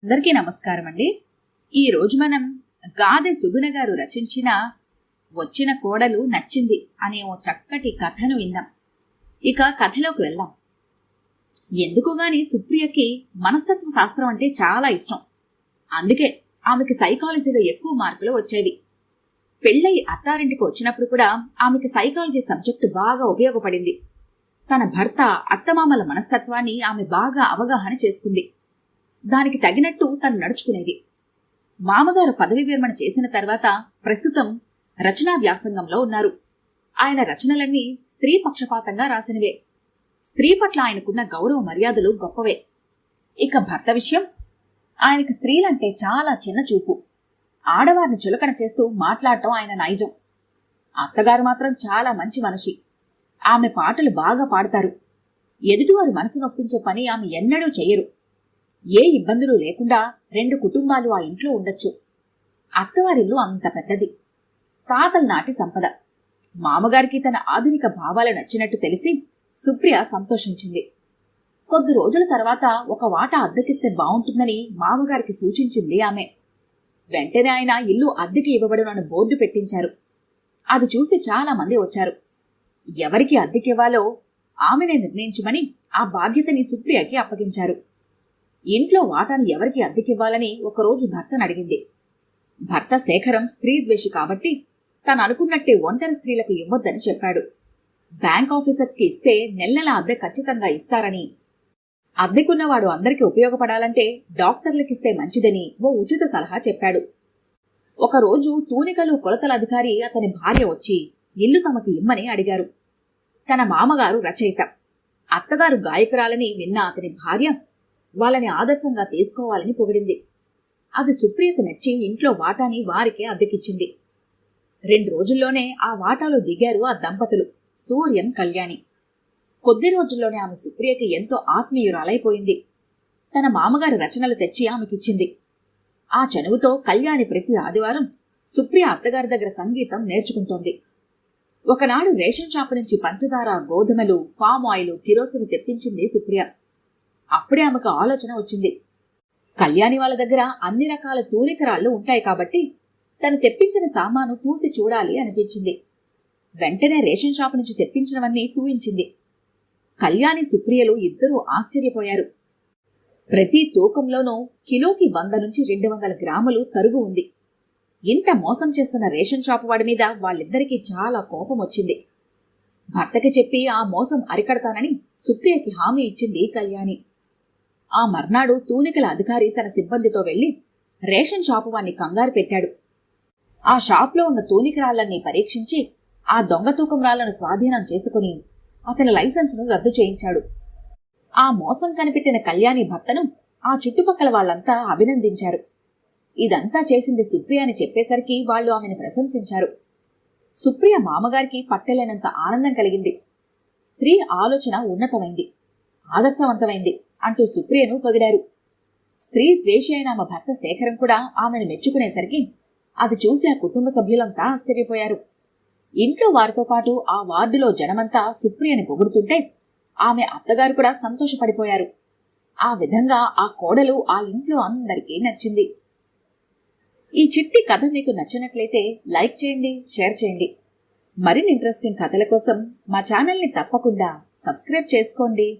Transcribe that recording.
అందరికీ నమస్కారం అండి. ఈ రోజు మనం గాదె సుగుణ గారు రచించిన వచ్చిన కోడలు నచ్చింది అనే ఓ చక్కటి కథను విందాం. ఇక కథలోకి వెళ్దాం. ఎందుకుగాని సుప్రియకి మనస్తత్వ శాస్త్రం అంటే చాలా ఇష్టం. అందుకే ఆమెకి సైకాలజీలో ఎక్కువ మార్కులు వచ్చేవి. పెళ్ళై అత్తారింటికి వచ్చినప్పుడు కూడా ఆమెకి సైకాలజీ సబ్జెక్టు బాగా ఉపయోగపడింది. తన భర్త అత్తమామల మనస్తత్వాన్ని ఆమె బాగా అవగాహన చేసుకుంది. దానికి తగినట్టు తను నడుచుకునేది. మామగారు పదవి విరమణ చేసిన తర్వాత ప్రస్తుతం రచనా వ్యాసంగంలో ఉన్నారు. ఆయన రచనలన్నీ స్త్రీ పక్షపాతంగా రాసినవే. స్త్రీ పట్ల ఆయనకున్న గౌరవ మర్యాదలు గొప్పవే. ఇక భర్త విషయం, ఆయనకి స్త్రీలంటే చాలా చిన్న చూపు. ఆడవారిని చులకన చేస్తూ మాట్లాడటం ఆయన నైజం. అత్తగారు మాత్రం చాలా మంచి మనిషి. ఆమె పాటలు బాగా పాడతారు. ఎదుటివారి మనసు నొప్పించే పని ఆమె ఎన్నడూ చెయ్యరు. ఏ ఇబ్బందులు లేకుండా 2 కుటుంబాలు ఆ ఇంట్లో ఉండొచ్చు. అత్తవారిల్లు అంత పెద్దది. తాతల నాటి సంపద. మామగారికి తన ఆధునిక భావాలు నచ్చినట్టు తెలిసి సుప్రియ సంతోషించింది. కొద్ది రోజుల తర్వాత ఒక వాటా అద్దెకిస్తే బావుంటుందని మామగారికి సూచించింది ఆమె. వెంటనే ఆయన ఇల్లు అద్దెకి ఇవ్వబడునని బోర్డు పెట్టించారు. అది చూసి చాలా మంది వచ్చారు. ఎవరికి అద్దెకివ్వాలో ఆమెనే నిర్ణయించమని ఆ బాధ్యతని సుప్రియకి అప్పగించారు. ఇంట్లో వాటాను ఎవరికి అద్దెకివ్వాలని ఒకరోజు భర్తను అడిగింది. భర్త శేఖరం స్త్రీ ద్వేషి కాబట్టి తను అనుకున్నట్టే ఒంటరి స్త్రీలకు ఇవ్వొద్దని చెప్పాడు. బ్యాంక్ ఆఫీసర్స్ కి ఇస్తే నెల అద్దె ఖచ్చితంగా ఇస్తారని, అద్దెకున్నవాడు అందరికీ ఉపయోగపడాలంటే డాక్టర్లకిస్తే మంచిదని ఓ ఉచిత సలహా చెప్పాడు. ఒకరోజు తూనికలు కొలతల అధికారి అతని భార్య వచ్చి ఇల్లు తమకి ఇమ్మని అడిగారు. తన మామగారు రచయిత, అత్తగారు గాయకురాలని విన్న అతని భార్య వాళ్ళని ఆదర్శంగా తీసుకోవాలని పొగిడింది. అది సుప్రియకు నచ్చి ఇంట్లో వాటాని వారికే అద్దెకిచ్చింది. 2 రోజుల్లోనే ఆ వాటాలో దిగారు ఆ దంపతులు, సూర్యం, కళ్యాణి. కొద్ది రోజుల్లోనే ఆమె సుప్రియకి ఎంతో ఆత్మీయురాలైపోయింది. తన మామగారి రచనలు తెచ్చి ఆమెకిచ్చింది. ఆ చనువుతో కళ్యాణి ప్రతి ఆదివారం సుప్రియ అత్తగారి దగ్గర సంగీతం నేర్చుకుంటోంది. ఒకనాడు రేషన్ షాపు నుంచి పంచదార, గోధుమలు, పామ్ ఆయిల్, కిరోసిన్ తెప్పించింది సుప్రియ. అప్పుడే ఆమెకు ఆలోచన వచ్చింది. కళ్యాణి వాళ్ళ దగ్గర అన్ని రకాల తూనికరాళ్లు ఉంటాయి కాబట్టి తను తెప్పించిన సామాను తూసి చూడాలి అనిపించింది. వెంటనే రేషన్ షాపు నుంచి తెప్పించినవన్నీ తూయించింది. కళ్యాణి, సుప్రియలు ఇద్దరూ ఆశ్చర్యపోయారు. ప్రతి తూకంలోనూ కిలోకి 100 నుంచి 200 గ్రాములు తరుగు ఉంది. ఇంత మోసం చేస్తున్న రేషన్ షాపు వాడి మీద వాళ్ళిద్దరికీ చాలా కోపం వచ్చింది. భర్తకి చెప్పి ఆ మోసం అరికడతానని సుప్రియకి హామీ ఇచ్చింది కళ్యాణి. ఆ మర్నాడు తూనికల అధికారి తన సిబ్బందితో వెళ్లి రేషన్ షాపు వాణ్ణి కంగారు పెట్టాడు. ఆ షాప్లో ఉన్న తూనికరాళ్లన్నీ పరీక్షించి ఆ దొంగ తూకం రాళ్లను స్వాధీనం చేసుకుని అతని లైసెన్సును రద్దు చేయించాడు. ఆ మోసం కనిపెట్టిన కళ్యాణి భర్తను ఆ చుట్టుపక్కల వాళ్లంతా అభినందించారు. ఇదంతా చేసింది సుప్రియ అని చెప్పేసరికి వాళ్లు ఆమెను ప్రశంసించారు. సుప్రియ మామగారికి పట్టలేనంత ఆనందం కలిగింది. స్త్రీ ఆలోచన ఉన్నతమైంది, ఆదర్శవంతమైంది అంటూ సుప్రియను పొగిడారు. స్త్రీ ద్వేషి అయిన ఆమె భర్త శేఖరం కూడా ఆమెను మెచ్చుకునేసరికి అది చూసి ఆ కుటుంబ సభ్యులంతా ఆశ్చర్యపోయారు. ఇంట్లో వారితో పాటు ఆ వార్డులో జనమంతా సుప్రియని పొగుడుతుంటే ఆమె అత్తగారు కూడా సంతోషపడిపోయారు. ఆ విధంగా ఆ కోడలు ఆ ఇంట్లో అందరికీ నచ్చింది. ఈ చిట్టి కథ మీకు నచ్చినట్లయితే లైక్ చేయండి, షేర్ చేయండి. మరిన్ని ఇంట్రెస్టింగ్ కథల కోసం మా ఛానల్ని తప్పకుండా సబ్స్క్రైబ్ చేసుకోండి.